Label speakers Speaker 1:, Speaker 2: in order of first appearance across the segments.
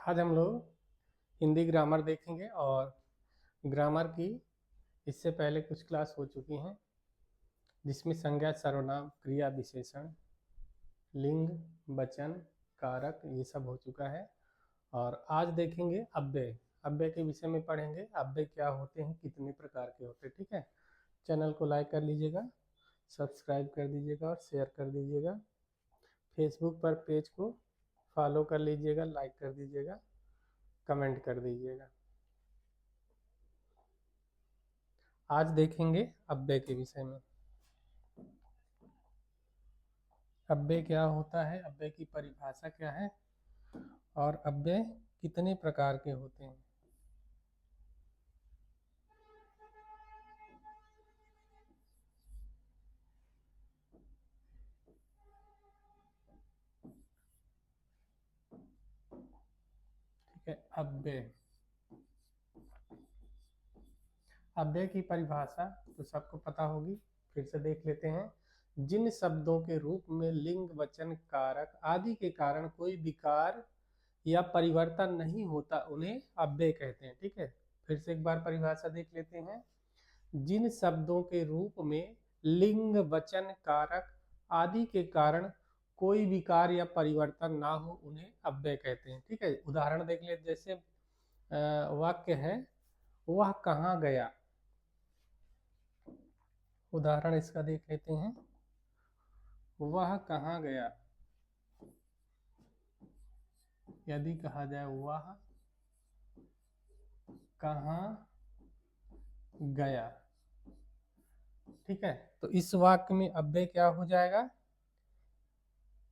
Speaker 1: आज हम लोग हिंदी ग्रामर देखेंगे और ग्रामर की इससे पहले कुछ क्लास हो चुकी हैं जिसमें संज्ञा, सर्वनाम, क्रिया, विशेषण, लिंग, वचन, कारक ये सब हो चुका है। और आज देखेंगे अव्यय। अव्यय के विषय में पढ़ेंगे। अव्यय क्या होते हैं, कितने प्रकार के होते हैं। ठीक है, चैनल को लाइक कर लीजिएगा, सब्सक्राइब कर दीजिएगा और शेयर कर दीजिएगा। फेसबुक पर पेज को फॉलो कर लीजिएगा, लाइक कर दीजिएगा, कमेंट कर दीजिएगा। आज देखेंगे अव्यय के विषय में। अव्यय क्या होता है, अव्यय की परिभाषा क्या है और अव्यय कितने प्रकार के होते हैं। ठीक है, अव्यय। अव्यय की परिभाषा तो सबको पता होगी, फिर से देख लेते हैं। जिन शब्दों के रूप में लिंग, वचन, कारक आदि के कारण कोई विकार या परिवर्तन नहीं होता उन्हें अव्यय कहते हैं। ठीक है, फिर से एक बार परिभाषा देख लेते हैं। जिन शब्दों के रूप में लिंग, वचन, कारक आदि के कारण कोई विकार या परिवर्तन ना हो उन्हें अव्यय कहते हैं। ठीक है, उदाहरण देख ले, जैसे वाक्य है वह कहाँ गया। उदाहरण इसका देख लेते हैं। वह कहाँ गया, यदि कहा जाए वह कहाँ गया। ठीक है, तो इस वाक्य में अव्यय क्या हो जाएगा,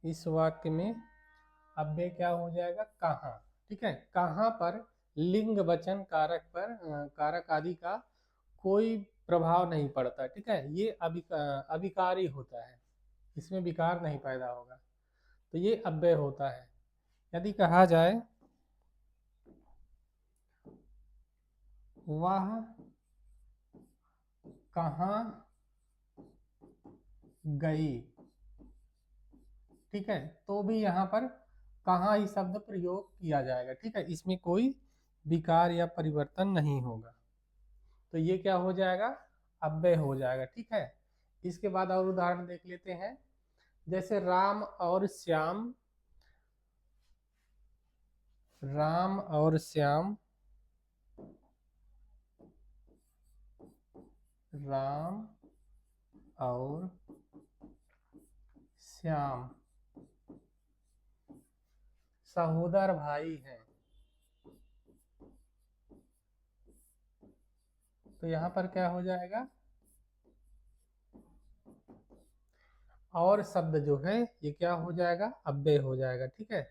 Speaker 1: इस वाक्य में अव्यय क्या हो जाएगा, कहाँ। ठीक है, कहाँ पर लिंग, वचन, कारक पर कारक आदि का कोई प्रभाव नहीं पड़ता। ठीक है, ये अविकारी होता है, इसमें विकार नहीं पैदा होगा, तो ये अव्यय होता है। यदि कहा जाए वह कहाँ गई, ठीक है, तो भी यहाँ पर कहाँ ही शब्द प्रयोग किया जाएगा। ठीक है, इसमें कोई विकार या परिवर्तन नहीं होगा, तो ये क्या हो जाएगा, अव्यय हो जाएगा। ठीक है, इसके बाद और उदाहरण देख लेते हैं। जैसे राम और श्याम, राम और श्याम, राम और श्याम सहोदर भाई हैं, तो यहाँ पर क्या हो जाएगा, और शब्द जो है ये क्या हो जाएगा, अव्यय हो जाएगा। ठीक है,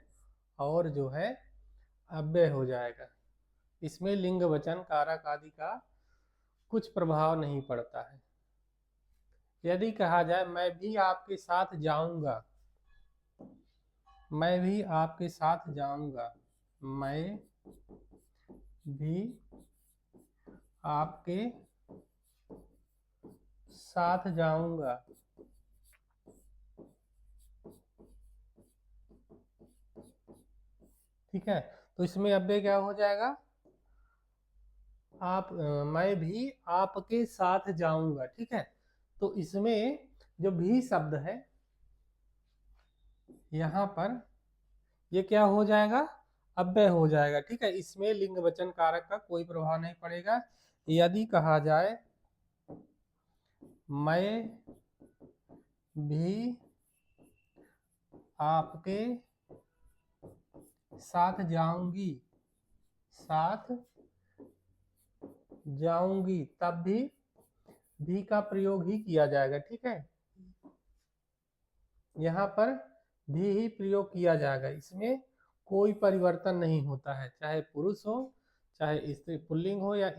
Speaker 1: और जो है अव्यय हो जाएगा, इसमें लिंग, वचन, कारक आदि का कुछ प्रभाव नहीं पड़ता है। यदि कहा जाए मैं भी आपके साथ जाऊंगा, मैं भी आपके साथ जाऊंगा, मैं भी आपके साथ जाऊंगा, ठीक है, तो इसमें अव्यय क्या हो जाएगा, आप मैं भी आपके साथ जाऊंगा। ठीक है, तो इसमें जो भी शब्द है यहाँ पर ये क्या हो जाएगा, अव्यय हो जाएगा। ठीक है, इसमें लिंग, वचन, कारक का कोई प्रभाव नहीं पड़ेगा। यदि कहा जाए मैं भी आपके साथ जाऊंगी, साथ जाऊंगी, तब भी का प्रयोग ही किया जाएगा। ठीक है, यहाँ पर भी ही प्रयोग किया जाएगा, इसमें कोई परिवर्तन नहीं होता है, चाहे पुरुष हो चाहे स्त्री, पुल्लिंग हो या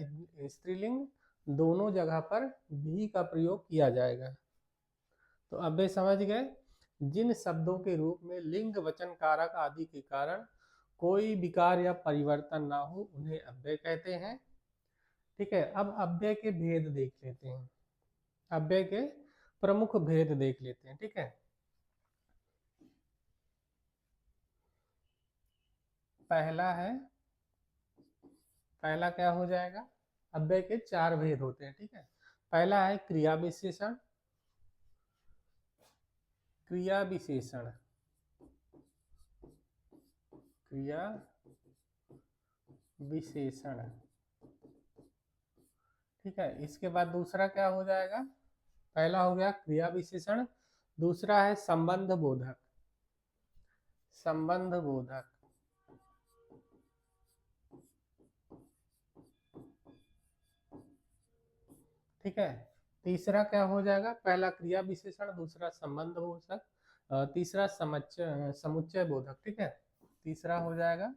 Speaker 1: स्त्रीलिंग, दोनों जगह पर भी का प्रयोग किया जाएगा। तो अब वे समझ गए, जिन शब्दों के रूप में लिंग, वचन, कारक आदि के कारण कोई विकार या परिवर्तन ना हो उन्हें अव्यय कहते हैं। ठीक है, अब अव्यय के भेद देख लेते हैं, अव्यय के प्रमुख भेद देख लेते हैं। ठीक है, पहला क्या हो जाएगा, अव्यय के 4 भेद होते हैं, ठीक है। पहला है क्रिया विशेषण। क्रिया विशेषण ठीक है। इसके बाद दूसरा क्या हो जाएगा, पहला हो गया क्रिया विशेषण, दूसरा है संबंध बोधक। ठीक है। तीसरा क्या हो जाएगा, पहला क्रिया विशेषण, दूसरा संबंध बोधक, तीसरा समुच्चय बोधक। ठीक है, तीसरा हो जाएगा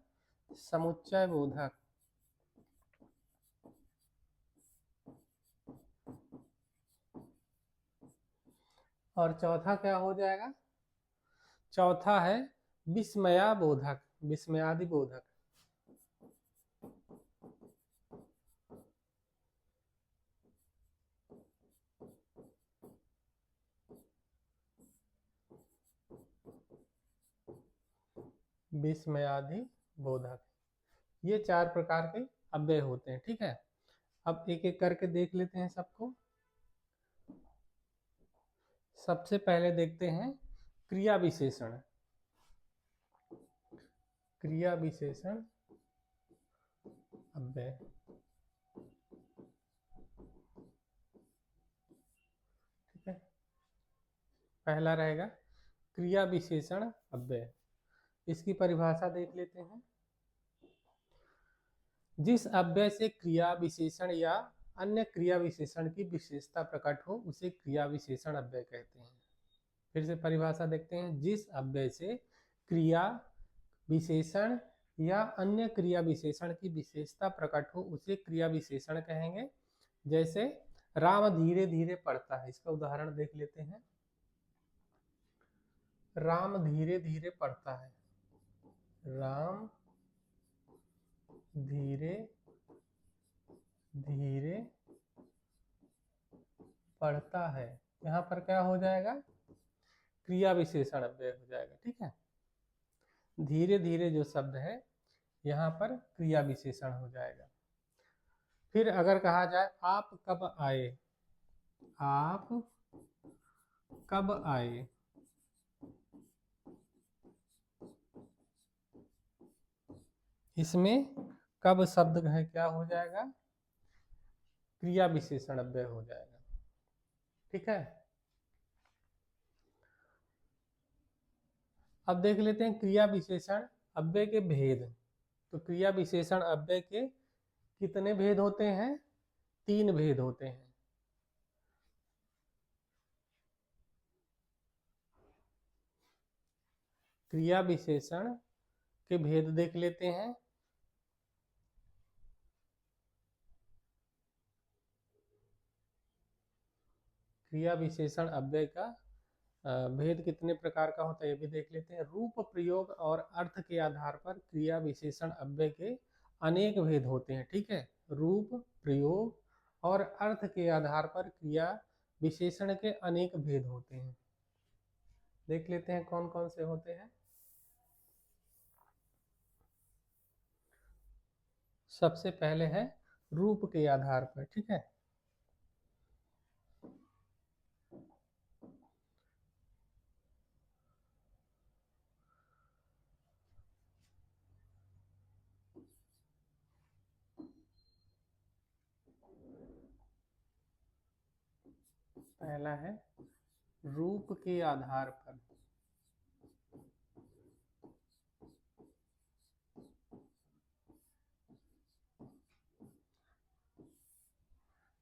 Speaker 1: समुच्चय बोधक। और चौथा क्या हो जाएगा, चौथा है विस्मया बोधक, विस्मयादि बोधक। विस्मयादि बोधक, ये 4 प्रकार के अव्यय होते हैं। ठीक है, अब एक एक करके देख लेते हैं सबको। सबसे पहले देखते हैं क्रिया विशेषण। क्रिया विशेषण अव्यय, ठीक है। पहला रहेगा क्रिया विशेषण अव्यय। इसकी परिभाषा देख लेते हैं। जिस अव्यय से क्रिया विशेषण या अन्य क्रिया विशेषण की विशेषता प्रकट हो उसे क्रिया विशेषण अव्यय कहते हैं। फिर से परिभाषा देखते हैं। जिस अव्यय से क्रिया विशेषण या अन्य क्रिया विशेषण की विशेषता प्रकट हो उसे क्रिया विशेषण कहेंगे। जैसे राम धीरे धीरे पढ़ता है, इसका उदाहरण देख लेते हैं। राम धीरे धीरे पढ़ता है, राम धीरे धीरे पढ़ता है, यहाँ पर क्या हो जाएगा, क्रिया विशेषण अव्यय हो जाएगा। ठीक है, धीरे धीरे जो शब्द है यहाँ पर क्रिया विशेषण हो जाएगा। फिर अगर कहा जाए आप कब आए, आप कब आए, इसमें कब शब्द है क्या हो जाएगा, क्रिया विशेषण अव्यय हो जाएगा। ठीक है, अब देख लेते हैं क्रिया विशेषण अव्यय के भेद। तो क्रिया विशेषण अव्यय के कितने भेद होते हैं, 3 भेद होते हैं। क्रिया विशेषण के भेद देख लेते हैं। क्रिया विशेषण अव्यय का भेद कितने प्रकार का होता है ये भी देख लेते हैं। रूप, प्रयोग और अर्थ के आधार पर क्रिया विशेषण अव्यय के अनेक भेद होते हैं। ठीक है, रूप, प्रयोग और अर्थ के आधार पर क्रिया विशेषण के अनेक भेद होते हैं। देख लेते हैं कौन कौन से होते हैं। सबसे पहले है रूप के आधार पर। ठीक है, पहला है रूप के आधार पर।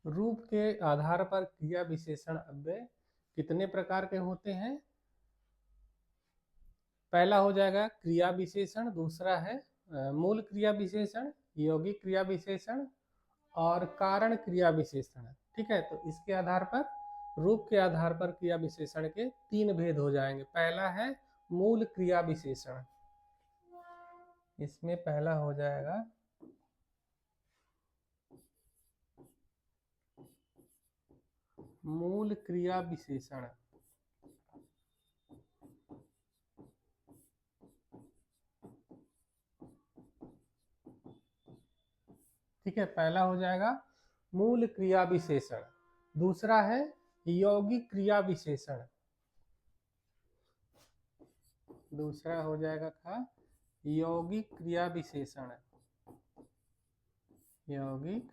Speaker 1: रूप के आधार पर क्रिया विशेषण अव्यय कितने प्रकार के होते हैं। पहला हो जाएगा क्रिया विशेषण, दूसरा है मूल क्रिया विशेषण, यौगिक क्रिया विशेषण और कारण क्रिया विशेषण। ठीक है, तो इसके आधार पर, रूप के आधार पर क्रिया विशेषण के 3 भेद हो जाएंगे। पहला है मूल क्रिया विशेषण, इसमें पहला हो जाएगा मूल क्रिया विशेषण। ठीक है, पहला हो जाएगा मूल क्रिया विशेषण, दूसरा है यौगिक क्रिया विशेषण, दूसरा हो जाएगा था यौगिक क्रिया विशेषण, यौगिक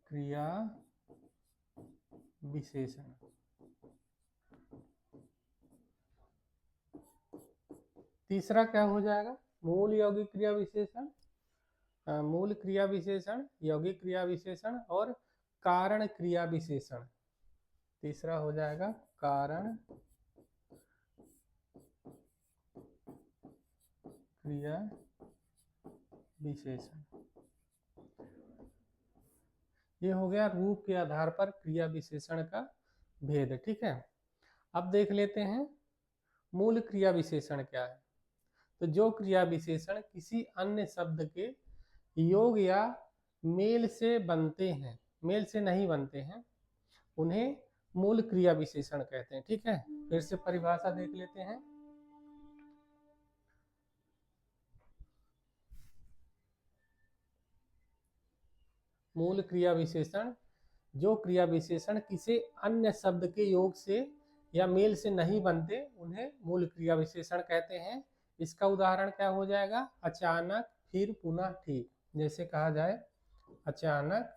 Speaker 1: क्रिया विशेषण। तीसरा क्या हो जाएगा, मूल यौगिक क्रिया विशेषण, मूल क्रिया विशेषण, यौगिक क्रिया विशेषण और कारण क्रिया विशेषण। तीसरा हो जाएगा कारण क्रिया विशेषण। ये हो गया रूप के आधार पर क्रिया विशेषण का भेद। ठीक है, अब देख लेते हैं मूल क्रिया विशेषण क्या है। तो जो क्रिया विशेषण किसी अन्य शब्द के योग या मेल से बनते हैं, मेल से नहीं बनते हैं, उन्हें मूल क्रिया विशेषण कहते हैं। ठीक है, फिर से परिभाषा देख लेते हैं। मूल क्रिया विशेषण, जो क्रिया विशेषण किसी अन्य शब्द के योग से या मेल से नहीं बनते, उन्हें मूल क्रिया विशेषण कहते हैं। इसका उदाहरण क्या हो जाएगा, अचानक, फिर, पुनः, ठीक। जैसे कहा जाए अचानक,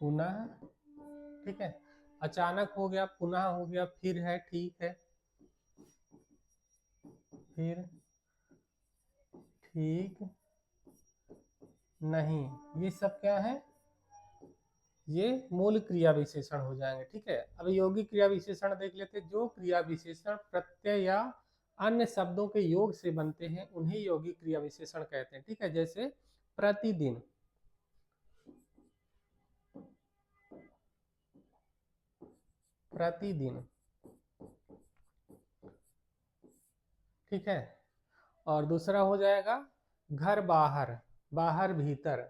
Speaker 1: पुनः, ठीक है, अचानक हो गया, पुनः हो गया, फिर है, ठीक है, फिर, ठीक, नहीं, ये सब क्या है, ये मूल क्रिया विशेषण हो जाएंगे। ठीक है, अब यौगिक क्रिया विशेषण देख लेते हैं। जो क्रिया विशेषण प्रत्यय या अन्य शब्दों के योग से बनते हैं, उन्हें यौगिक क्रिया विशेषण कहते हैं। ठीक है, जैसे प्रतिदिन, प्रतिदिन, ठीक है। और दूसरा हो जाएगा घर बाहर, बाहर भीतर,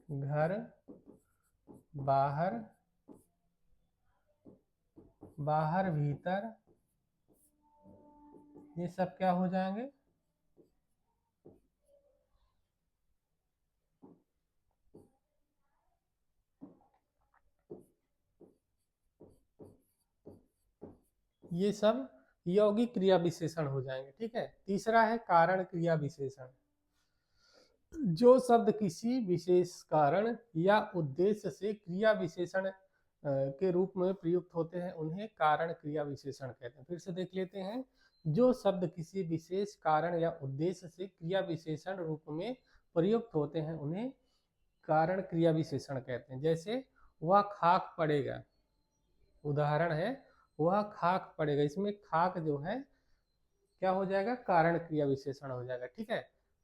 Speaker 1: घर बाहर, बाहर भीतर, ये सब क्या हो जाएंगे, ये सब यौगिक क्रिया विशेषण हो जाएंगे। ठीक है, तीसरा है कारण क्रिया विशेषण। जो शब्द किसी विशेष कारण या उद्देश्य से क्रिया विशेषण के रूप में प्रयुक्त होते हैं, उन्हें कारण क्रिया विशेषण कहते हैं। फिर से देख लेते हैं। जो शब्द किसी विशेष कारण या उद्देश्य से क्रिया विशेषण रूप में प्रयुक्त होते हैं, उन्हें कारण क्रिया विशेषण कहते हैं। जैसे वह खाक पड़ेगा, उदाहरण है वह खाक पड़ेगा, इसमें खाक जो है क्या हो जाएगा, कारण क्रिया विशेषण हो जाएगा। ठीक है,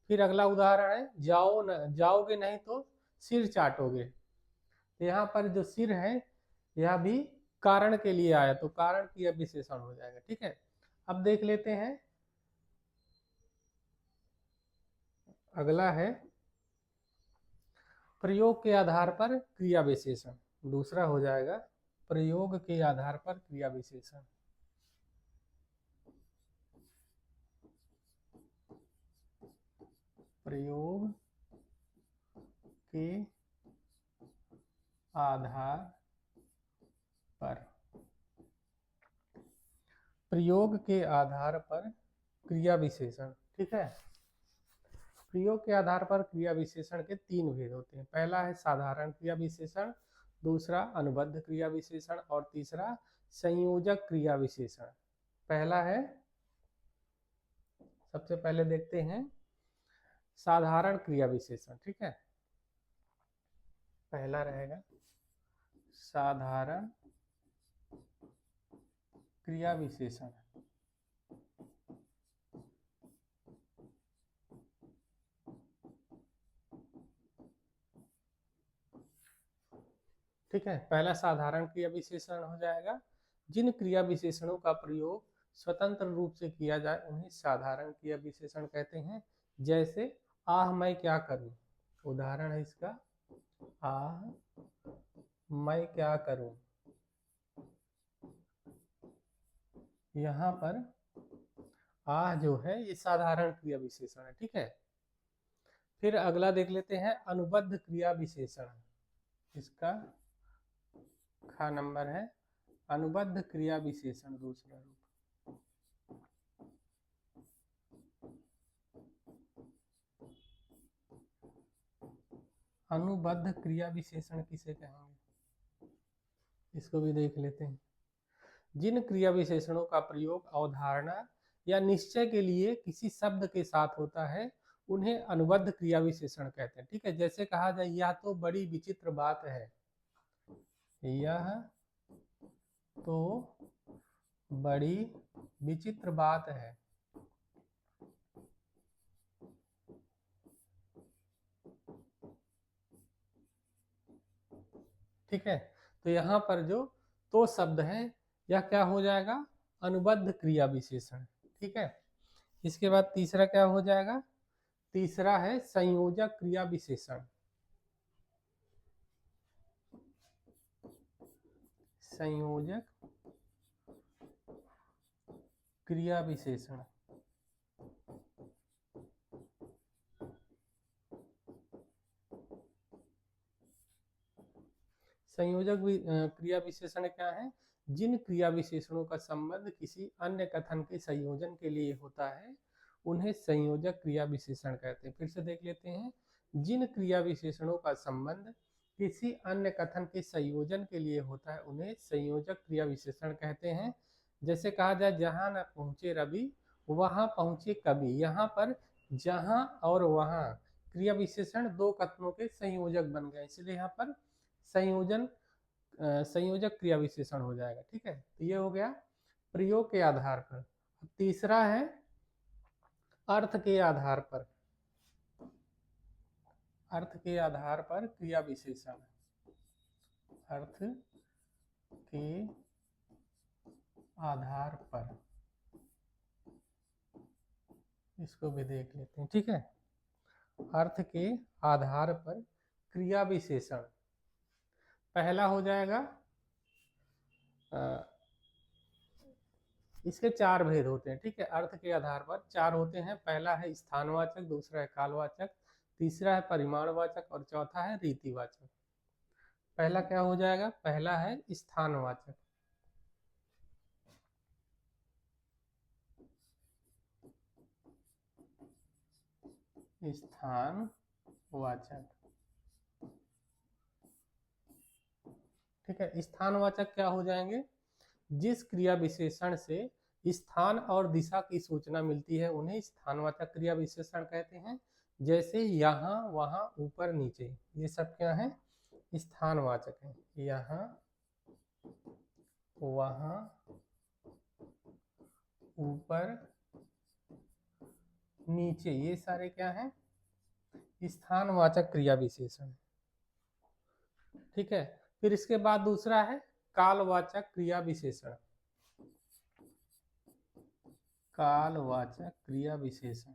Speaker 1: फिर अगला उदाहरण है जाओ न, जाओगे नहीं तो सिर चाटोगे। तो यहाँ पर जो सिर है यह भी कारण के लिए आया, तो कारण क्रिया विशेषण हो जाएगा। ठीक है, अब देख लेते हैं अगला है प्रयोग के आधार पर क्रिया विशेषण। दूसरा हो जाएगा प्रयोग के आधार पर क्रिया विशेषण। प्रयोग के आधार पर, प्रयोग के आधार पर क्रिया विशेषण। ठीक है, प्रयोग के आधार पर क्रिया विशेषण के तीन भेद होते हैं। पहला है साधारण क्रिया विशेषण, दूसरा अनुबद्ध क्रिया विशेषण और तीसरा संयोजक क्रिया विशेषण। पहला है, सबसे पहले देखते हैं साधारण क्रिया विशेषण। ठीक है, पहला रहेगा साधारण क्रिया विशेषण। ठीक है, पहला साधारण क्रिया विशेषण हो जाएगा। जिन क्रिया विशेषणों का प्रयोग स्वतंत्र रूप से किया जाए, उन्हें साधारण क्रिया विशेषण कहते हैं। जैसे आह मैं क्या करूं, उदाहरण है इसका, आह मैं क्या करूं। यहाँ पर आह जो है ये साधारण क्रिया विशेषण है, ठीक है। फिर अगला देख लेते हैं अनुबद्ध क्रिया विशेषण। इसका खा नंबर है अनुबद्ध क्रिया विशेषण दूसरा रूप। अनुबद्ध क्रिया विशेषण किसे कहेंगे, इसको भी देख लेते हैं। जिन क्रिया विशेषणों का प्रयोग अवधारणा या निश्चय के लिए किसी शब्द के साथ होता है उन्हें अनुबद्ध क्रिया विशेषण कहते हैं, ठीक है। जैसे कहा जाए यह तो बड़ी विचित्र बात है, यह तो बड़ी विचित्र बात है। ठीक है, तो यहाँ पर जो तो शब्द है यह क्या हो जाएगा, अनुबद्ध क्रिया विशेषण, ठीक है। इसके बाद तीसरा क्या हो जाएगा, तीसरा है संयोजक क्रिया विशेषण। संयोजक क्रिया विशेषण। संयोजक क्रिया विशेषण क्या है, जिन क्रिया विशेषणों का संबंध किसी अन्य कथन के संयोजन के लिए होता है उन्हें संयोजक क्रिया विशेषण कहते हैं। फिर से देख लेते हैं, जिन क्रिया विशेषणों का संबंध किसी अन्य कथन के संयोजन के लिए होता है उन्हें संयोजक क्रिया विशेषण कहते हैं। जैसे कहा जाए जहां न पहुंचे रवि वहां पहुंचे कवि, यहाँ पर जहां और वहां क्रिया विशेषण दो कथनों के संयोजक बन गए, इसलिए यहाँ पर संयोजक क्रिया विशेषण हो जाएगा, ठीक है। तो ये हो गया प्रयोग के आधार पर। तीसरा है अर्थ के आधार पर। अर्थ के आधार पर क्रिया विशेषण, अर्थ के आधार पर, इसको भी देख लेते हैं, ठीक है। अर्थ के आधार पर क्रिया विशेषण पहला हो जाएगा, इसके चार भेद होते हैं, ठीक है। अर्थ के आधार पर चार होते हैं, पहला है स्थानवाचक, दूसरा है कालवाचक, तीसरा है परिमाणवाचक और चौथा है रीतिवाचक। पहला क्या हो जाएगा, पहला है स्थानवाचक। स्थानवाचक, ठीक है। स्थानवाचक क्या हो जाएंगे, जिस क्रिया विशेषण से स्थान और दिशा की सूचना मिलती है उन्हें स्थानवाचक क्रिया विशेषण कहते हैं। जैसे यहाँ वहां ऊपर नीचे, ये सब क्या है, स्थानवाचक है। यहाँ वहां ऊपर नीचे, ये सारे क्या है, स्थानवाचक क्रिया विशेषण, ठीक है। फिर इसके बाद दूसरा है कालवाचक क्रिया विशेषण। कालवाचक क्रिया विशेषण,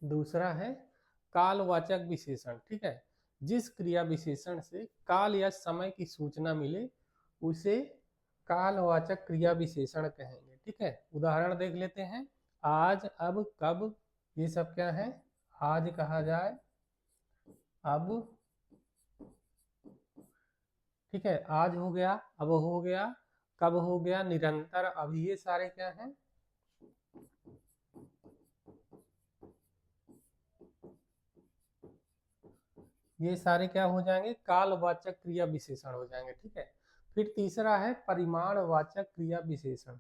Speaker 1: दूसरा है कालवाचक विशेषण, ठीक है। जिस क्रिया विशेषण से काल या समय की सूचना मिले उसे कालवाचक क्रिया विशेषण कहेंगे, ठीक है। उदाहरण देख लेते हैं, आज, अब, कब, ये सब क्या है, आज कहा जाए, अब, ठीक है, आज हो गया, अब हो गया, कब हो गया, निरंतर, अब, ये सारे क्या हैं, ये सारे क्या हो जाएंगे, कालवाचक क्रिया विशेषण हो जाएंगे, ठीक है। फिर तीसरा है परिमाणवाचक क्रिया विशेषण।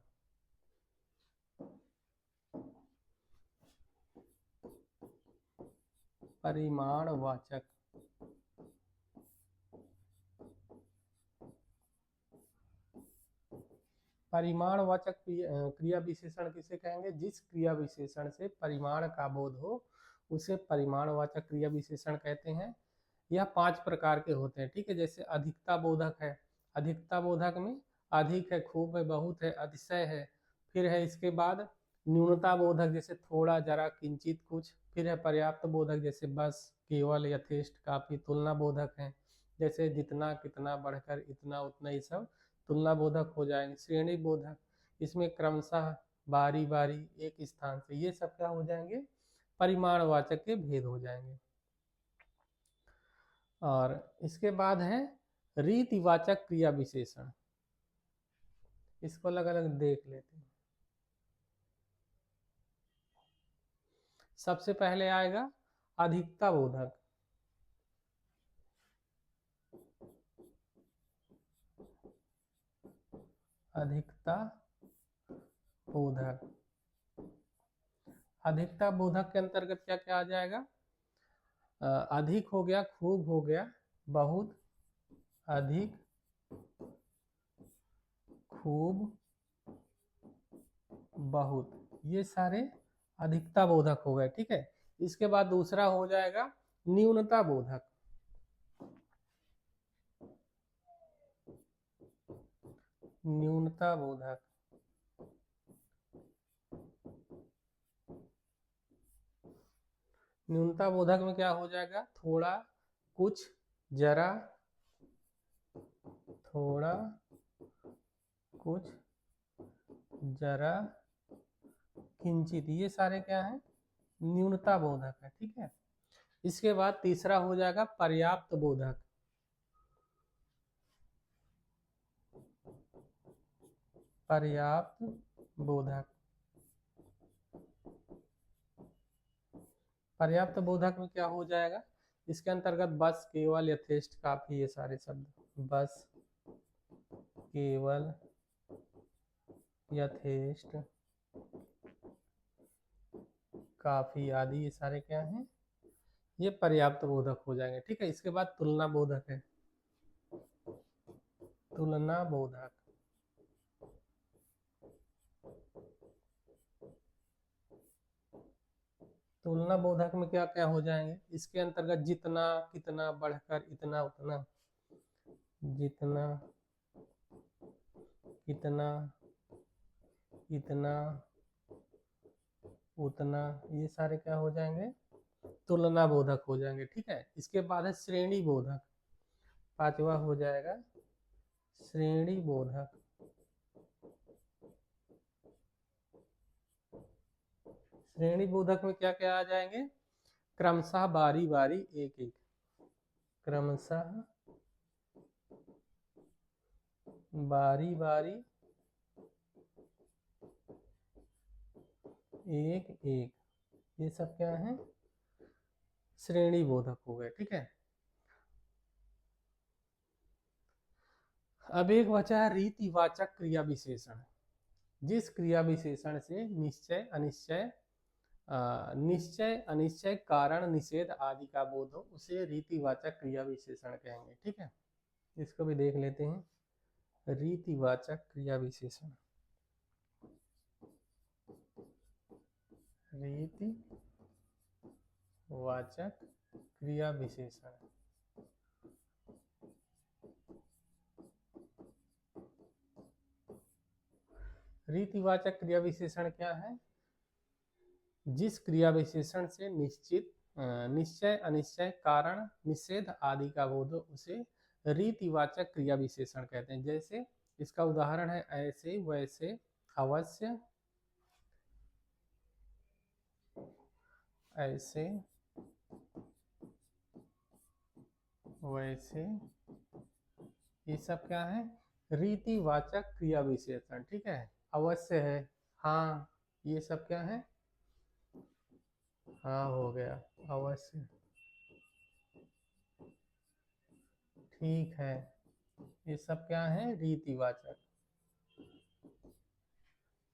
Speaker 1: परिमाणवाचक, परिमाणवाचक क्रिया विशेषण किसे कहेंगे, जिस क्रिया विशेषण से परिमाण का बोध हो उसे परिमाणवाचक क्रिया विशेषण कहते हैं। यह 5 प्रकार के होते हैं, ठीक है। जैसे अधिकता बोधक है, अधिकता बोधक में अधिक है, खूब है, बहुत है, अतिशय है। फिर है इसके बाद न्यूनता बोधक, जैसे थोड़ा, जरा, किंचित, कुछ। फिर है पर्याप्त बोधक, जैसे बस, केवल, यथेष्ट, काफी तुलना बोधक हैं। जैसे जितना, कितना, बढ़कर, इतना, उतना, ये सब तुलना बोधक हो जाएंगे। श्रेणी बोधक, इसमें क्रमशः, बारी बारी, एक स्थान से, ये सब क्या हो जाएंगे, परिमाणवाचक के भेद हो जाएंगे। और इसके बाद है रीतिवाचक क्रिया विशेषण। इसको अलग अलग देख लेते हैं। सबसे पहले आएगा अधिकता बोधक। अधिकता बोधक, अधिकता बोधक के अंतर्गत क्या क्या आ जाएगा, अधिक हो गया, खूब हो गया, बहुत, अधिक, खूब, बहुत, ये सारे अधिकता बोधक हो गए। ठीक है, इसके बाद दूसरा हो जाएगा न्यूनता बोधक। न्यूनता बोधक, न्यूनता बोधक में क्या हो जाएगा, थोड़ा, कुछ, जरा, थोड़ा, कुछ, जरा, किंचित, ये सारे क्या है, न्यूनता बोधक है। ठीक है, इसके बाद तीसरा हो जाएगा पर्याप्त बोधक। पर्याप्त बोधक, पर्याप्त बोधक में क्या हो जाएगा, इसके अंतर्गत बस, केवल, यथेष्ट, काफी, ये सारे शब्द, बस, केवल, यथेष्ट, काफी आदि, ये सारे क्या हैं, ये पर्याप्त बोधक हो जाएंगे। ठीक है, इसके बाद तुलना बोधक है। तुलना बोधक, तुलना बोधक में क्या क्या हो जाएंगे, इसके अंतर्गत जितना, कितना, बढ़कर, इतना, उतना, जितना, कितना, इतना, उतना, ये सारे क्या हो जाएंगे, तुलना बोधक हो जाएंगे। ठीक है, इसके बाद है श्रेणी बोधक। पांचवा हो जाएगा श्रेणी बोधक। श्रेणी बोधक में क्या क्या आ जाएंगे, क्रमशः, बारी बारी, एक एक, क्रमशः, बारी बारी, एक एक, ये सब क्या है, श्रेणी बोधक हो गए। ठीक है, अब एक बचा है रीतिवाचक क्रिया विशेषण। जिस क्रिया विशेषण से निश्चय, अनिश्चय, निश्चय, अनिश्चय, कारण, निषेध आदि का बोध हो, उसे रीतिवाचक क्रिया विशेषण कहेंगे। ठीक है, इसको भी देख लेते हैं। रीतिवाचक क्रिया विशेषण, रीतिवाचक क्रिया विशेषण, रीतिवाचक क्रिया विशेषण क्या है, जिस क्रिया विशेषण से निश्चित, निश्चय, अनिश्चय, कारण, निषेध आदि का बोध हो, उसे रीतिवाचक क्रिया विशेषण कहते हैं। जैसे इसका उदाहरण है ऐसे, वैसे, अवश्य, ऐसे, वैसे, ये सब क्या है, रीतिवाचक क्रिया विशेषण। ठीक है, अवश्य है, हाँ, ये सब क्या है, हाँ हो गया, अवश्य, ठीक है, ये सब क्या है, रीतिवाचक।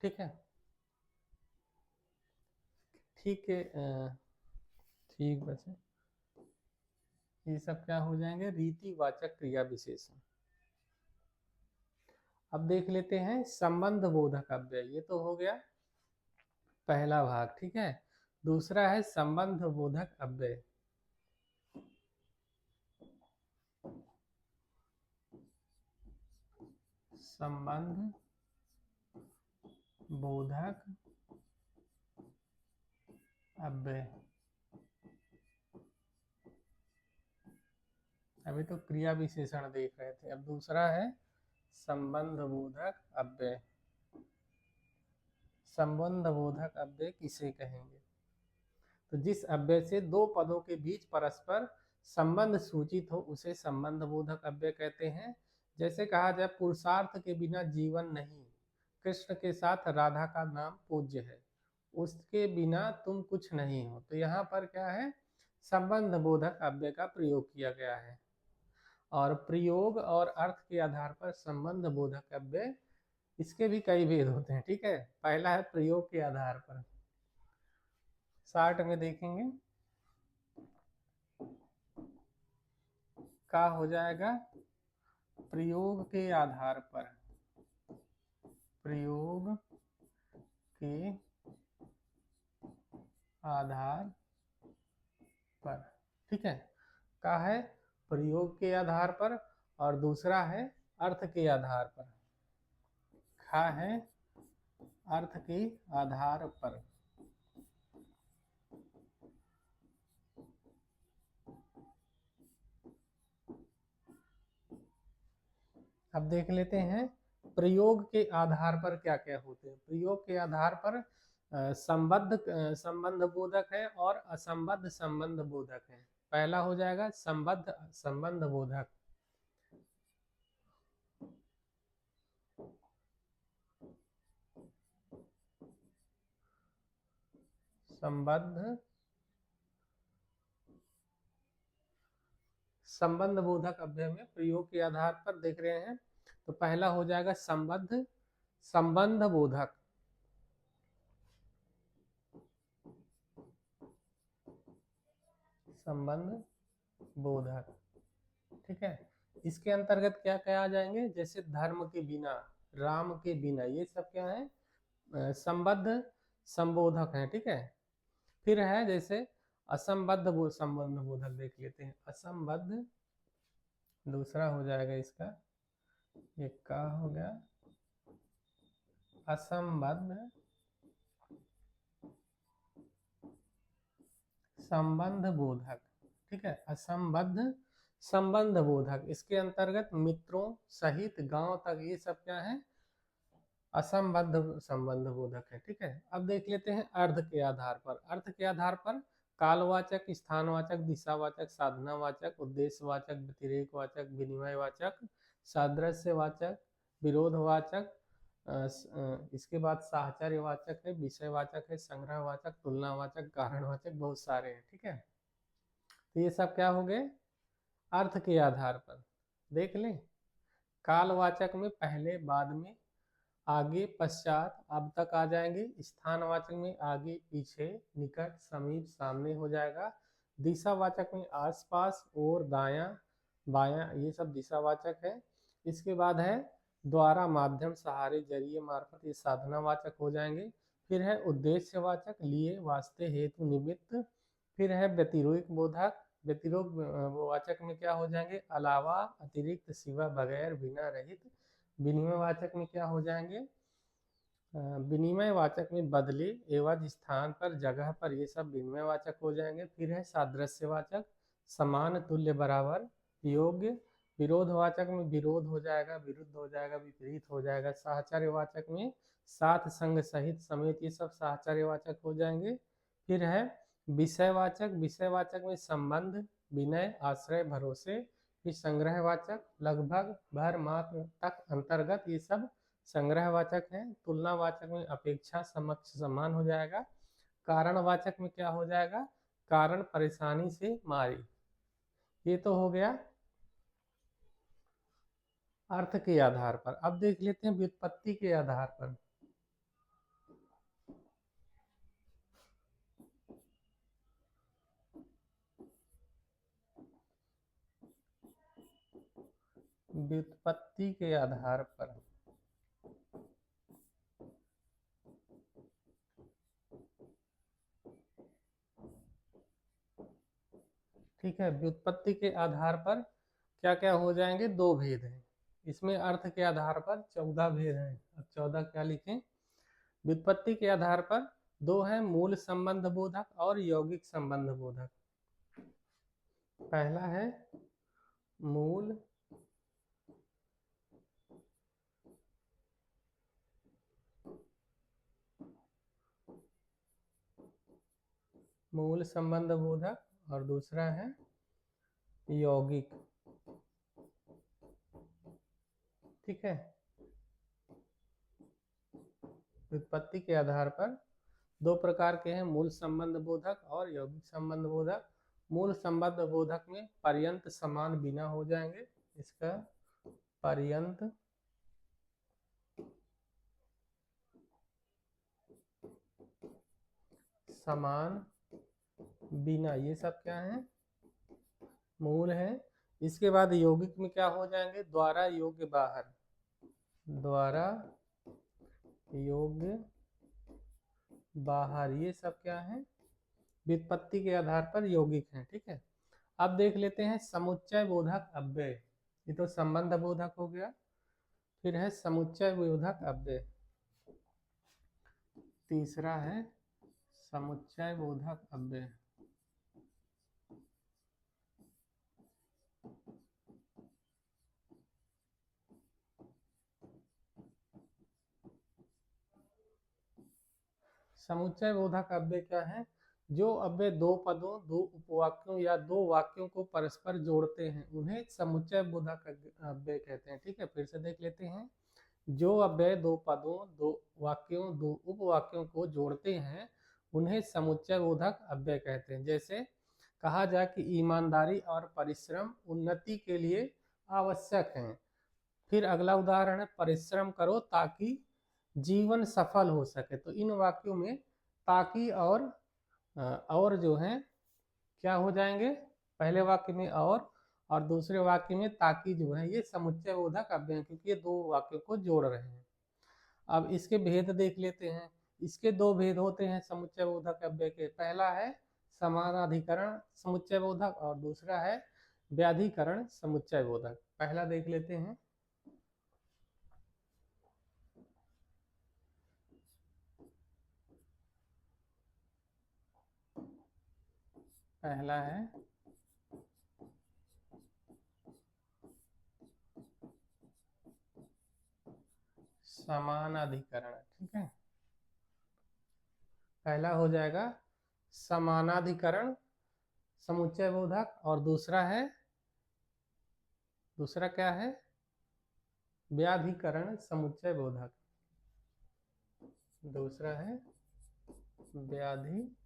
Speaker 1: ठीक है, ठीक है, ठीक बचे, ये सब क्या हो जाएंगे, रीतिवाचक क्रिया विशेषण। अब देख लेते हैं संबंध बोधक अव्यय। ये तो हो गया पहला भाग। ठीक है, दूसरा है संबंध बोधक अव्यय। संबंध बोधक अव्यय, अभी तो क्रिया विशेषण देख रहे थे, अब दूसरा है संबंध बोधक अव्यय। संबंध बोधक अव्यय किसे कहेंगे? तो जिस अव्यय से दो पदों के बीच परस्पर संबंध सूचित हो उसे संबंध बोधक अव्यय कहते हैं। जैसे कहा जाए पुरुषार्थ के बिना जीवन नहीं, कृष्ण के साथ राधा का नाम पूज्य है, उसके बिना तुम कुछ नहीं हो। तो यहाँ पर क्या है, संबंध बोधक अव्यय का प्रयोग किया गया है। और प्रयोग और अर्थ के आधार पर संबंध बोधक अव्यय, इसके भी कई भेद होते हैं। ठीक है, पहला है प्रयोग के आधार पर, 60 में देखेंगे का हो जाएगा प्रयोग के आधार पर, प्रयोग के आधार पर। ठीक है, का है प्रयोग के आधार पर और दूसरा है अर्थ के आधार पर। खा है अर्थ के आधार पर। अब देख लेते हैं प्रयोग के आधार पर क्या क्या होते हैं। प्रयोग के आधार पर संबद्ध संबंध बोधक है और असंबद्ध संबंध बोधक है। पहला हो जाएगा संबद्ध संबंध बोधक। संबद्ध संबंध बोधक अव्यय में प्रयोग के आधार पर देख रहे हैं, तो पहला हो जाएगा संबद्ध संबंध बोधक। संबंध बोधक, ठीक है। इसके अंतर्गत क्या क्या आ जाएंगे, जैसे धर्म के बिना, राम के बिना, ये सब क्या है संबद्ध संबोधक है। ठीक है, फिर है जैसे असंबद्ध संबंध बोधक देख लेते हैं। असंबद्ध दूसरा हो जाएगा इसका, ये का हो गया असंबद्ध संबंध बोधक। ठीक है, असंबद्ध संबंध बोधक, इसके अंतर्गत मित्रों सहित गांव तक, ये सब क्या है असंबद्ध संबंध बोधक है। ठीक है, अब देख लेते हैं अर्थ के आधार पर। अर्थ के आधार पर कालवाचक, स्थानवाचक, दिशावाचक, साधनावाचक, उद्देश्यवाचक, व्यतिरेकवाचक, विनिमयवाचक, सादृश्यवाचक, विरोधवाचक, इसके बाद साहचर्यवाचक है, विषयवाचक है, संग्रहवाचक, तुलनावाचक, कारणवाचक, बहुत सारे हैं। ठीक है, तो ये सब क्या हो गए अर्थ के आधार पर। देख लें, कालवाचक में पहले बाद में आगे पश्चात अब तक आ जाएंगे। स्थानवाचक में आगे पीछे निकट समीप सामने हो जाएगा। दिशावाचक में आसपास और दायां बायां, ये सब दिशावाचक है। इसके बाद है द्वारा, माध्यम, सहारे, जरिए, मार्फत, ये साधनावाचक हो जाएंगे। फिर है उद्देश्यवाचक, लिए, वास्ते, हेतु, निमित्त। फिर है व्यतिरेक बोधक। व्यतिरेक वाचक में क्या हो जाएंगे, अलावा, अतिरिक्त, सिवा, बगैर, बिना, रहित। विनिमयवाचक में क्या हो जाएंगे, विनिमयवाचक में बदले, एवज, स्थान पर, जगह पर, ये सब विनिमयवाचक हो जाएंगे। फिर है सादृश्यवाचक, समान, तुल्य, बराबर, योग्य। विरोधवाचक में विरोध हो जाएगा, विरुद्ध हो जाएगा, विपरीत हो जाएगा। साहचर्यवाचक में साथ, संग, सहित, समेत, ये सब साहचर्यवाचक हो जाएंगे। फिर है विषयवाचक। विषयवाचक में संबंध, विनय, आश्रय, भरोसे। फिर संग्रहवाचक, लगभग, भर, मात्र, तक, अंतर्गत, ये सब संग्रहवाचक है। तुलनावाचक में अपेक्षा, समक्ष, समान हो जाएगा। कारणवाचक में क्या हो जाएगा, कारण, परेशानी से मारी। ये तो हो गया अर्थ के आधार पर। अब देख लेते हैं व्युत्पत्ति के आधार पर। व्युत्पत्ति के आधार पर, ठीक है, व्युत्पत्ति के आधार पर क्या क्या हो जाएंगे, दो भेद हैं इसमें। अर्थ के आधार पर 14 भेद हैं। अब 14 क्या लिखें, व्युत्पत्ति के आधार पर दो है, मूल संबंध बोधक और यौगिक संबंध बोधक। पहला है मूल मूल संबंध बोधक और दूसरा है यौगिक। ठीक है, व्युत्पत्ति के आधार पर दो प्रकार के हैं, मूल संबंध बोधक और यौगिक संबंध बोधक। मूल संबंध बोधक में पर्यंत समान बिना हो जाएंगे, इसका पर्यंत समान बिना, ये सब क्या है, मूल है। इसके बाद यौगिक में क्या हो जाएंगे, द्वारा योग्य बाहर, द्वारा योग्य बाहर, ये सब क्या है, व्युत्पत्ति के आधार पर यौगिक हैं। ठीक है, अब देख लेते हैं समुच्चय बोधक अव्यय। ये तो संबंध बोधक हो गया, फिर है समुच्चय बोधक अव्यय। तीसरा है समुच्चय बोधक अव्यय। समुच्चय बोधक अव्यय क्या है, जो अव्यय दो पदों, दो उपवाक्यों या दो वाक्यों को परस्पर जोड़ते हैं उन्हें समुच्चय बोधक अव्यय कहते हैं। ठीक है, फिर से देख लेते हैं, जो अव्यय दो पदों, दो वाक्यों, दो उपवाक्यों को जोड़ते हैं उन्हें समुच्चय बोधक अव्यय कहते हैं। जैसे कहा जाए कि ईमानदारी और परिश्रम उन्नति के लिए आवश्यक हैं। फिर अगला उदाहरण है, परिश्रम करो ताकि जीवन सफल हो सके। तो इन वाक्यों में ताकि और जो है क्या हो जाएंगे, पहले वाक्य में और दूसरे वाक्य में ताकि जो है ये समुच्चय बोधक अव्यय है, क्योंकि ये दो वाक्यों को जोड़ रहे हैं। अब इसके भेद देख लेते हैं। इसके दो भेद होते हैं समुच्चय बोधक अव्यय के। पहला है समानाधिकरण समुच्चय बोधक और दूसरा है व्याधिकरण समुच्चय बोधक। पहला देख लेते हैं, पहला है समानाधिकरण। ठीक है, पहला हो जाएगा समानाधिकरण समुच्चय बोधक और दूसरा क्या है, व्याधिकरण समुच्चय बोधक। दूसरा है व्याधिकरण।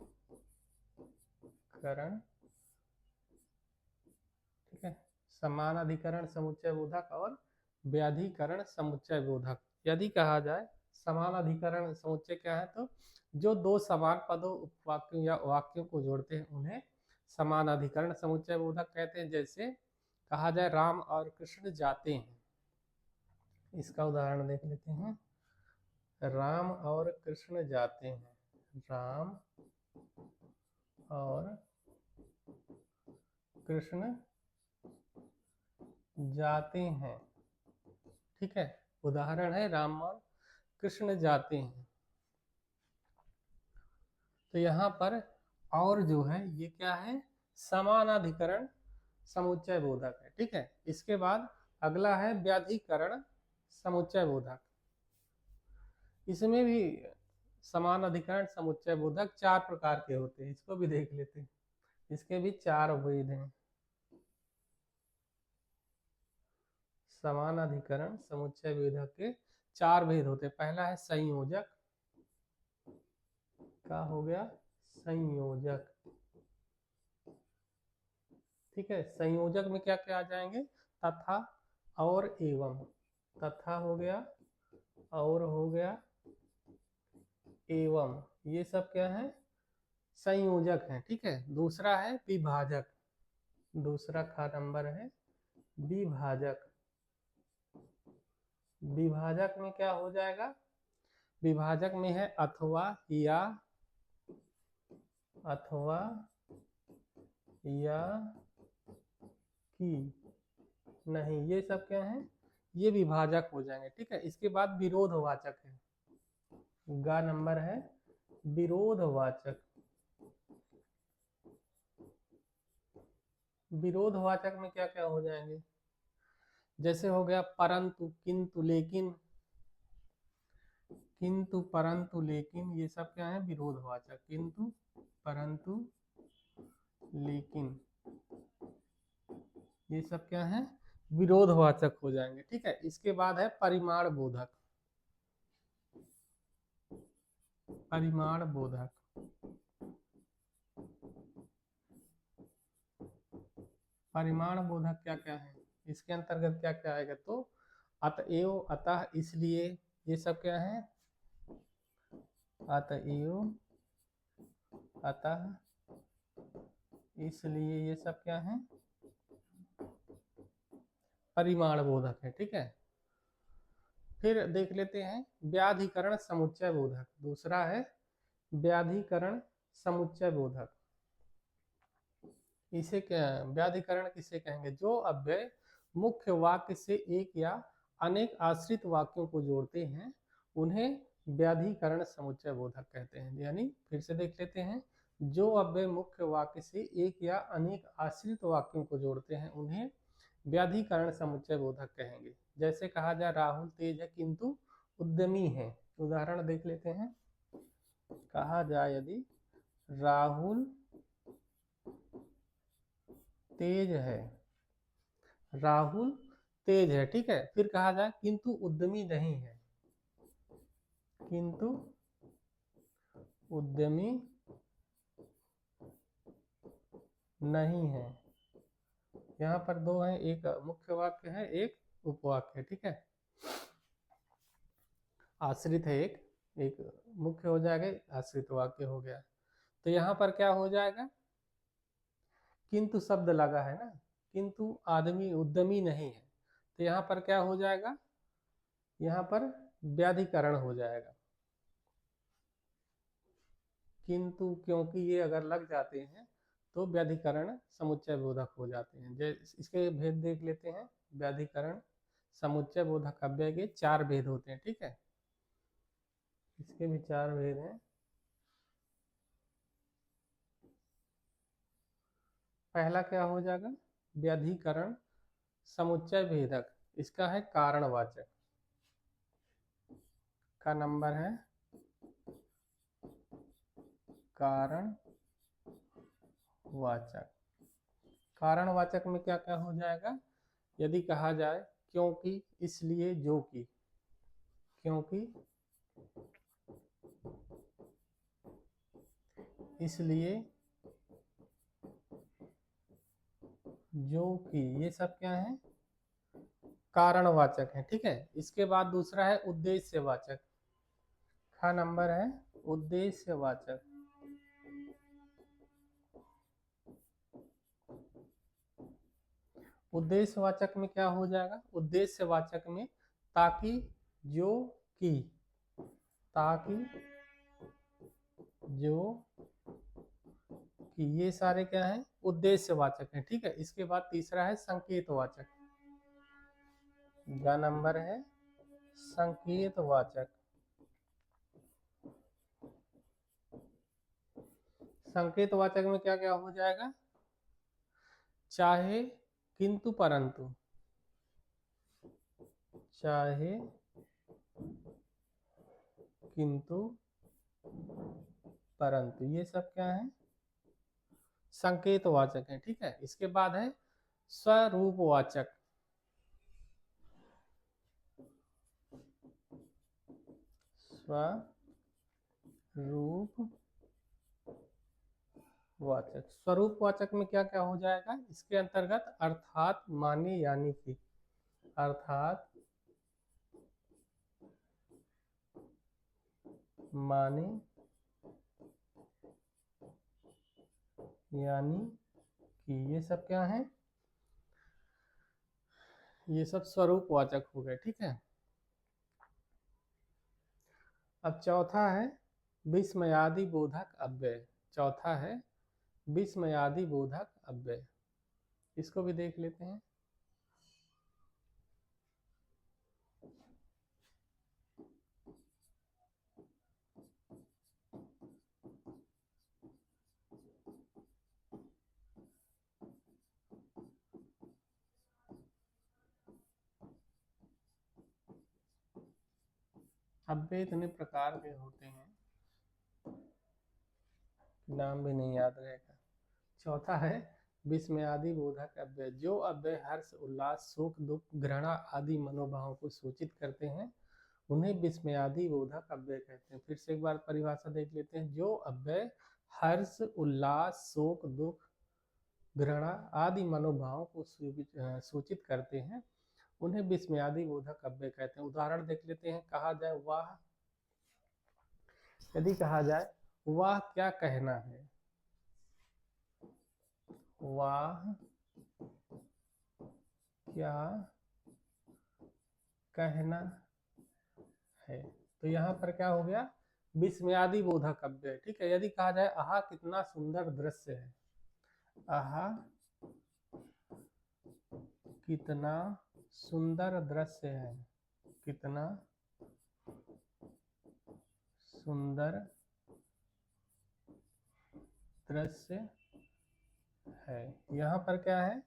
Speaker 1: ठीक है, समानाधिकरण समुच्चय बोधक और व्याधिकरण समुच्चय बोधक। यदि कहा जाए समानाधिकरण समुच्चय क्या है, तो जो दो समान पदों, उपवाक्यों या वाक्यों को जोड़ते हैं उन्हें समानाधिकरण समुच्चय बोधक कहते हैं। जैसे कहा जाए राम और कृष्ण जाते हैं, इसका उदाहरण देख लेते हैं, राम और कृष्ण जाते हैं, राम और कृष्ण जाते हैं। ठीक है, उदाहरण है राम और कृष्ण जाते हैं। तो यहाँ पर और जो है ये क्या है, समानाधिकरण समुच्चय बोधक है। ठीक है, इसके बाद अगला है व्याधिकरण समुच्चय बोधक। इसमें भी समानाधिकरण समुच्चय बोधक चार प्रकार के होते हैं, इसको भी देख लेते हैं। इसके भी चार भेद हैं। समानाधिकरण समुच्चय बोधक के चार भेद होते हैं। पहला है संयोजक, क्या हो गया, संयोजक। ठीक है, संयोजक में क्या क्या आ जाएंगे, तथा और एवं। तथा हो गया, और हो गया, एवं, ये सब क्या है, संयोजक है। ठीक है, दूसरा है विभाजक। दूसरा का नंबर है विभाजक। विभाजक में क्या हो जाएगा, विभाजक में है अथवा या, अथवा या कि, नहीं, ये सब क्या है, ये विभाजक हो जाएंगे। ठीक है, इसके बाद विरोधवाचक है, गा नंबर है विरोधवाचक। विरोधवाचक में क्या क्या हो जाएंगे? जैसे हो गया परंतु, किंतु, लेकिन, किंतु, परंतु, लेकिन, ये सब क्या है? विरोधवाचक। किंतु, परंतु, लेकिन, ये सब क्या है? विरोधवाचक हो जाएंगे। ठीक है। इसके बाद है परिमाण बोधक। परिमाण बोधक, परिमाण बोधक क्या क्या है? इसके अंतर्गत क्या क्या आएगा? तो अतएव, अतः, इसलिए, ये सब क्या है? अतएव, अतः, इसलिए, ये सब क्या है? परिमाण बोधक है। ठीक है। फिर देख लेते हैं व्याधिकरण समुच्चय बोधक। दूसरा है व्याधिकरण समुच्चय बोधक। इसे क्या, व्याधिकरण किसे कहेंगे? जो अव्यय मुख्य वाक्य से एक या अनेक आश्रित वाक्यों को जोड़ते हैं उन्हें व्याधिकरण समुच्चय बोधक कहते हैं। यानी फिर से देख लेते हैं, जो अव्यय मुख्य वाक्य से एक या अनेक आश्रित वाक्यों को जोड़ते हैं उन्हें व्याधिकरण समुच्चय बोधक कहेंगे। जैसे कहा जाए राहुल तेज है किंतु उद्यमी है। उदाहरण देख लेते हैं। कहा जाए यदि राहुल तेज है, राहुल तेज है, ठीक है, फिर कहा जाए किंतु उद्यमी नहीं है, किंतु उद्यमी नहीं है। यहाँ पर दो है, एक मुख्य वाक्य है, एक उपवाक्य है। ठीक है। आश्रित है एक, एक मुख्य हो जाएगा, आश्रित वाक्य हो गया। तो यहाँ पर क्या हो जाएगा? किंतु शब्द लगा है ना, किंतु आदमी उद्यमी नहीं है, तो यहाँ पर क्या हो जाएगा? यहाँ पर व्याधिकरण हो जाएगा। किंतु क्योंकि ये अगर लग जाते हैं तो व्याधिकरण समुच्चय बोधक हो जाते हैं। जैसे इसके भेद देख लेते हैं। व्याधिकरण समुच्चय बोधक अव्यय के 4 भेद होते हैं। ठीक है। इसके भी 4 भेद हैं। पहला क्या हो जाएगा? व्याधिकरण समुच्चय भेदक, इसका है कारणवाचक का नंबर है कारणवाचक। कारणवाचक में क्या क्या हो जाएगा? यदि कहा जाए क्योंकि, इसलिए, जो कि, क्योंकि, इसलिए, जो कि, ये सब क्या है? कारणवाचक है। ठीक है। इसके बाद दूसरा है उद्देश्यवाचक का नंबर है उद्देश्यवाचक। उद्देश्यवाचक में क्या हो जाएगा? उद्देश्यवाचक में ताकि, जो कि, ताकि, जो कि, ये सारे क्या है? उद्देश्यवाचक हैं। ठीक है। इसके बाद तीसरा है संकेतवाचक का नंबर है संकेतवाचक। संकेतवाचक में क्या क्या हो जाएगा? चाहे, किंतु, परंतु, चाहे, किंतु, परंतु, ये सब क्या है? संकेतवाचक है। ठीक है। इसके बाद है स्वरूपवाचक। स्वरूपवाचक, स्वरूपवाचक में क्या क्या हो जाएगा? इसके अंतर्गत अर्थात, माने, यानी कि, अर्थात, माने, यानी कि, ये सब क्या है? ये सब स्वरूपवाचक हो गए। ठीक है। अब चौथा है विस्मयादि बोधक अव्यय। चौथा है विस्मयादि बोधक अव्यय। इसको भी देख लेते हैं। अव्यय इतने प्रकार के होते हैं, नाम भी नहीं याद रहेगा। चौथा है विस्मयादि बोधक अव्यय। जो अव्यय हर्ष, उल्लास, शोक, दुख, घृणा आदि मनोभावों को सूचित करते हैं उन्हें विस्मयादि बोधक अव्यय कहते हैं। फिर से एक बार परिभाषा देख लेते हैं। जो अव्यय हर्ष, उल्लास, शोक, दुख, घृणा आदि मनोभावों को सूचित करते हैं उन्हें विस्मयादि बोधक अव्यय कहते हैं। उदाहरण देख लेते हैं। कहा जाए वाह, यदि कहा जाए वाह क्या कहना है, वाह क्या कहना है, तो यहाँ पर क्या हो गया, विस्मयादि बोधक अव्यय। ठीक है। यदि कहा जाए आहा कितना सुंदर दृश्य है, आहा कितना सुंदर दृश्य है, कितना सुंदर दृश्य है, यहाँ पर क्या है,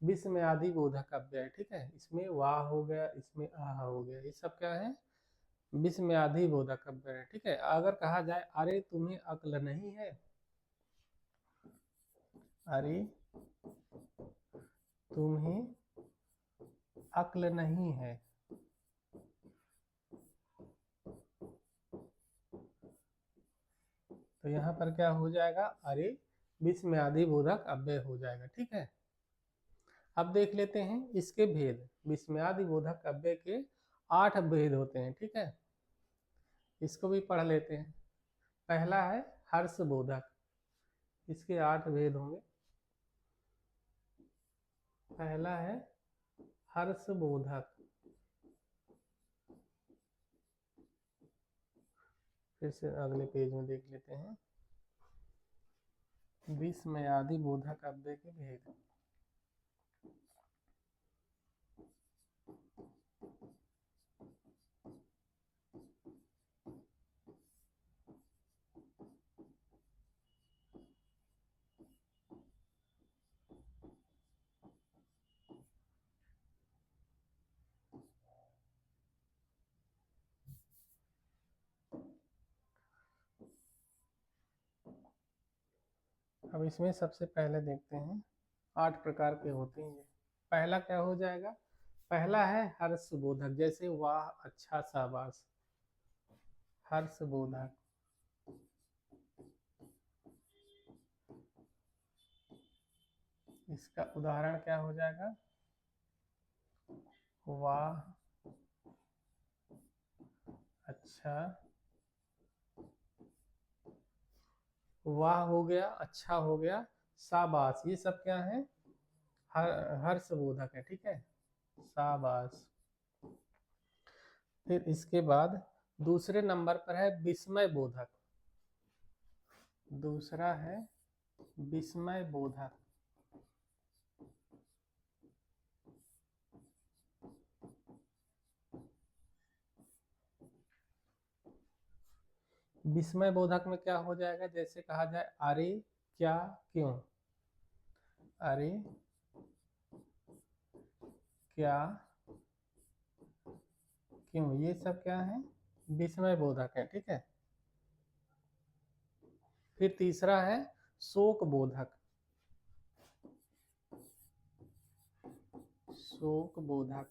Speaker 1: विस्मयादि बोधक अव्यय। ठीक है। इसमें वाह हो गया, इसमें आहा हो गया, ये सब क्या है, विस्मयादि बोधक अव्यय। ठीक है। अगर कहा जाए अरे तुम्हें अक्ल नहीं है, अरे तुम्हें अक्ल नहीं है, तो यहाँ पर क्या हो जाएगा, अरे विस्मयादि बोधक अव्यय हो जाएगा। ठीक है। अब देख लेते हैं इसके भेद। विस्मयादि बोधक अव्यय के 8 भेद होते हैं। ठीक है। इसको भी पढ़ लेते हैं। पहला है हर्ष बोधक, इसके 8 भेद होंगे। पहला है हर्ष बोधक, फिर से अगले पेज में देख लेते हैं। विस्मयादि बोधक अव्यय के भेद। अब इसमें सबसे पहले देखते हैं 8 प्रकार के होते हैं ये। पहला क्या हो जाएगा, पहला है हर्ष बोधक, जैसे वाह, अच्छा, शाबाश, हर्ष बोधक। इसका उदाहरण क्या हो जाएगा, वाह, अच्छा, वाह हो गया, अच्छा हो गया, शाबाश, ये सब क्या है, हर्ष बोधक है। ठीक है। शाबाश। फिर इसके बाद दूसरे नंबर पर है विस्मय बोधक। दूसरा है विस्मय बोधक। विस्मय बोधक में क्या हो जाएगा, जैसे कहा जाए अरे क्या क्यों, अरे क्या क्यों, ये सब क्या है, विस्मय बोधक है। ठीक है। फिर तीसरा है शोक बोधक। शोक बोधक,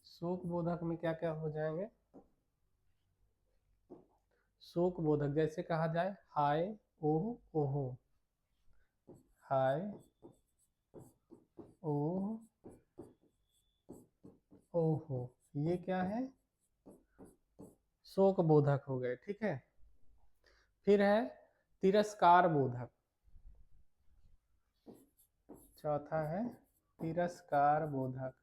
Speaker 1: शोक बोधक में क्या क्या हो जाएंगे, शोक बोधक जैसे कहा जाए हाय, ओह, ओहो, हाय, ओह, ओहो, ये क्या है, शोक बोधक हो गए। ठीक है। फिर है तिरस्कार बोधक। चौथा है तिरस्कार बोधक।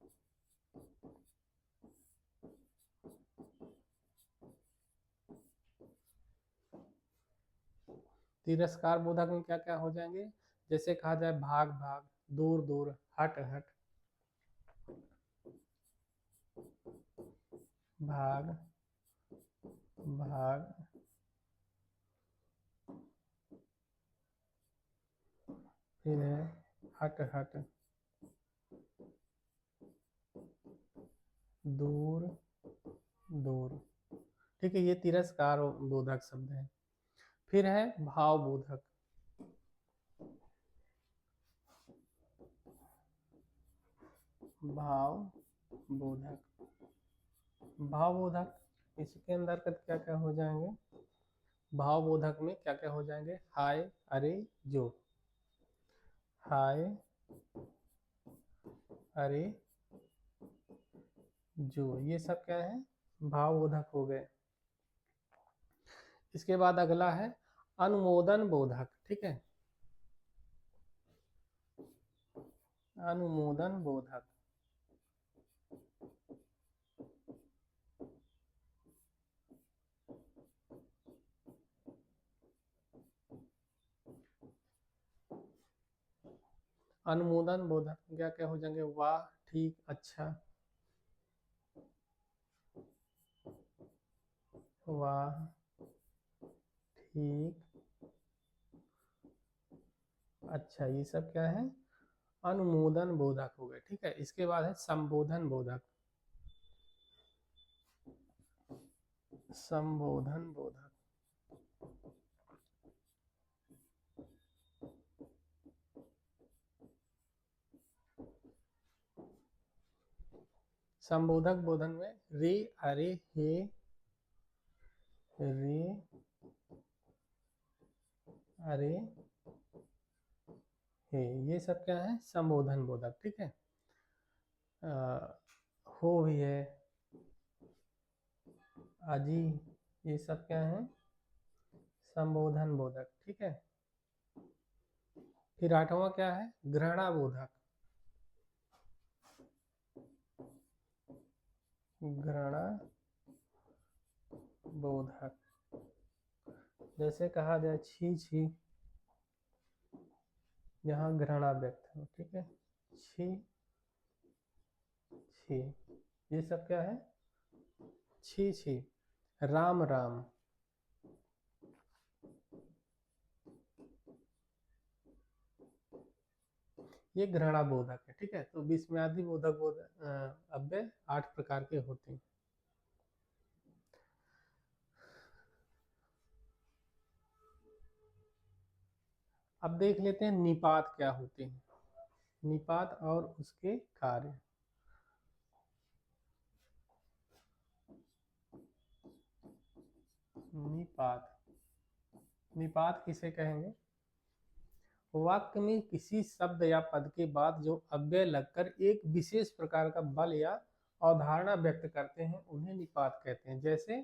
Speaker 1: तिरस्कार बोधक में क्या क्या हो जाएंगे, जैसे कहा जाए भाग भाग, दूर दूर, हट हट, भाग भाग, फिर है हट हट। दूर दूर। ठीक है, ये तिरस्कार बोधक शब्द है। फिर है भाव बोधक। भाव बोधक, भाव बोधक इसके अंदर क्या क्या हो जाएंगे? भाव बोधक में क्या क्या हो जाएंगे? हाय, अरे, जो। हाय, अरे, जो, ये सब क्या है? भाव बोधक हो गए। इसके बाद अगला है अनुमोदन बोधक। ठीक है, अनुमोदन बोधक। अनुमोदन बोधक क्या क्या हो जाएंगे? वाह, ठीक, अच्छा। वाह, ठीक, अच्छा, ये सब क्या है? अनुमोदन बोधक हो गए। ठीक है, इसके बाद है संबोधन बोधक। संबोधन बोधक, संबोधक बोधन में रे, अरे, हे, रे, अरे, हे, ये सब क्या है? संबोधन बोधक। ठीक है, हो भी है, अजी, ये सब क्या है? संबोधन बोधक। ठीक है, फिर आठवां क्या है? घृणा बोधक। घृणा बोधक, जैसे कहा जाए छी छी, यहाँ घृणा व्यक्त हो। ठीक है, छी छी, ये सब क्या है? छी छी। राम राम, ये घृणा बोधक है। ठीक है, तो विस्मयादि बोधक अव्यय 8 प्रकार के होते हैं। अब देख लेते हैं निपात क्या होते हैं, निपात और उसके कार्य। निपात, निपात किसे कहेंगे? वाक्य में किसी शब्द या पद के बाद जो अव्यय लगकर एक विशेष प्रकार का बल या अवधारणा व्यक्त करते हैं उन्हें निपात कहते हैं। जैसे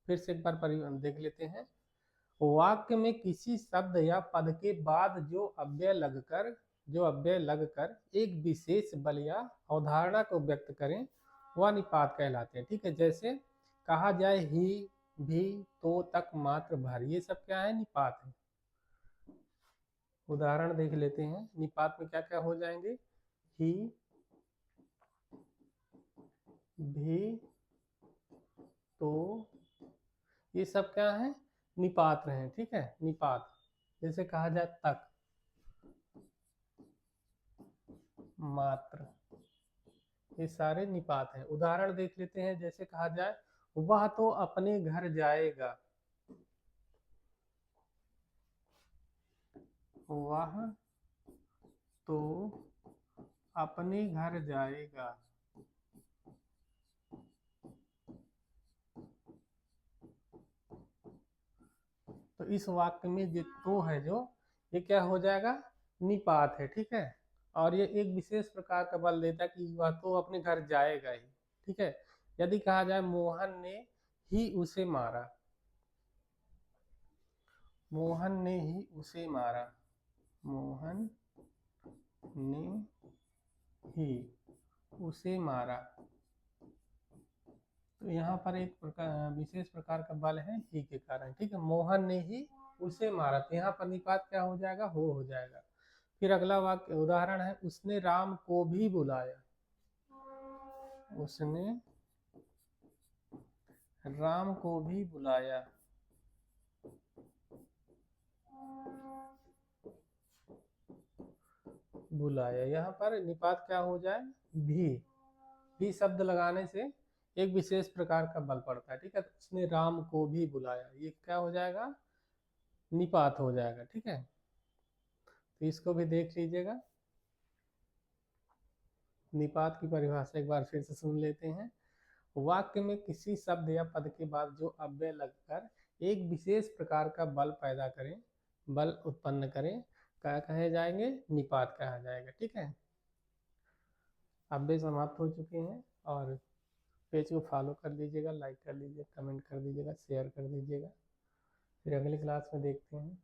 Speaker 1: फिर से एक बार देख लेते हैं। वाक्य में किसी शब्द या पद के बाद जो अव्यय लगकर एक विशेष बल या अवधारणा को व्यक्त करें वह निपात कहलाते हैं। ठीक है, जैसे कहा जाए ही, भी, तो, तक, मात्र, भर, ये सब क्या है? निपात है। उदाहरण देख लेते हैं, निपात में क्या क्या हो जाएंगे? ही, भी, तो, ये सब क्या है? निपात हैं। ठीक है, निपात। जैसे कहा जाए तक, मात्र, ये सारे निपात हैं। उदाहरण देख लेते हैं, जैसे कहा जाए वह तो अपने घर जाएगा, वह तो अपने घर जाएगा। तो इस वाक्य में जो तो है, जो ये क्या हो जाएगा? निपात है। ठीक है, और ये एक विशेष प्रकार का बल देता है कि वह तो अपने घर जाएगा ही। ठीक है, यदि कहा जाए मोहन ने ही उसे मारा, मोहन ने ही उसे मारा, मोहन ने ही उसे मारा, तो यहाँ पर एक प्रकार विशेष प्रकार का बल है ही के कारण। ठीक है, मोहन ने ही उसे मारा, तो यहाँ पर निपात क्या हो जाएगा? हो जाएगा। फिर अगला वाक्य उदाहरण है, उसने राम को भी बुलाया, उसने राम को भी बुलाया, बुलाया, यहाँ पर निपात क्या हो जाए? भी। भी शब्द लगाने से एक विशेष प्रकार का बल पड़ता है, ठीक है। तो उसने राम को भी बुलाया, ये क्या हो जाएगा, निपात हो जाएगा, ठीक है। तो इसको भी देख लीजिएगा। निपात की परिभाषा एक बार फिर से सुन लेते हैं। वाक्य में किसी शब्द या पद के बाद जो अव्यय लगकर एक विशेष प्रकार का बल पैदा करें, बल उत्पन्न करें, क्या कहे जाएंगे, निपात कहा जाएगा, ठीक है। अव्यय समाप्त हो चुके हैं और पेज को फॉलो कर लीजिएगा, लाइक कर लीजिएगा, कमेंट कर दीजिएगा, शेयर कर दीजिएगा। फिर अगली क्लास में देखते हैं।